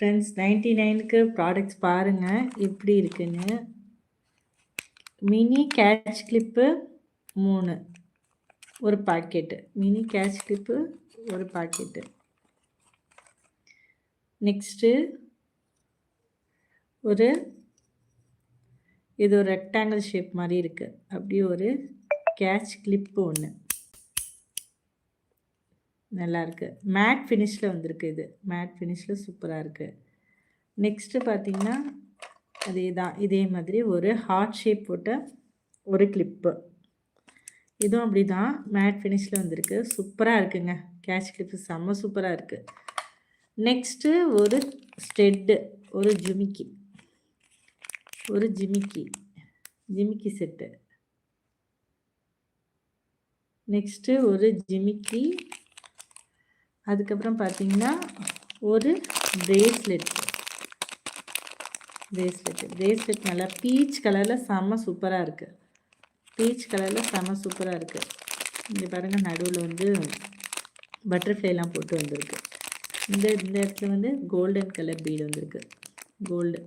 Friends 99க்கு products பாருங்கள் எப்படி இருக்குன்னு. மினி கேட்ச் கிளிப்பு 3 ஒரு பாக்கெட்டு. மினி கேட்ச் கிளிப்பு ஒரு பாக்கெட்டு. நெக்ஸ்ட்டு இது ஒரு ரெக்டாங்கிள் ஷேப் மாதிரி இருக்குது. அப்படியே ஒரு கேட்ச் கிளிப்பு ஒன்று நல்லாயிருக்கு. மேட் ஃபினிஷில் வந்திருக்கு. இது மேட் ஃபினிஷில் சூப்பராக இருக்குது. நெக்ஸ்ட்டு பார்த்திங்கன்னா இதே மாதிரி ஒரு ஹார்ட் ஷேப் போட்ட ஒரு கிளிப்பு. இதுவும் அப்படி தான் மேட் ஃபினிஷில் வந்திருக்கு. சூப்பராக இருக்குங்க. கேட்ச் கிளிப்பு செம்ம சூப்பராக இருக்குது. நெக்ஸ்ட்டு ஒரு ஸ்டெட்டு, ஒரு ஜிமிக்கி செட்டு. நெக்ஸ்ட்டு ஒரு ஜிமிக்கி. அதுக்கப்புறம் பார்த்திங்கன்னா ஒரு பிரேஸ்லெட் நல்லா பீச் கலரில் செம்ம சூப்பராக இருக்குது. இங்கே பாருங்கள், நடுவில் பட்டர்ஃப்ளைலாம் போட்டு வந்திருக்கு. இந்த இடத்துல கோல்டன் கலர் பீடு வந்திருக்கு. கோல்டு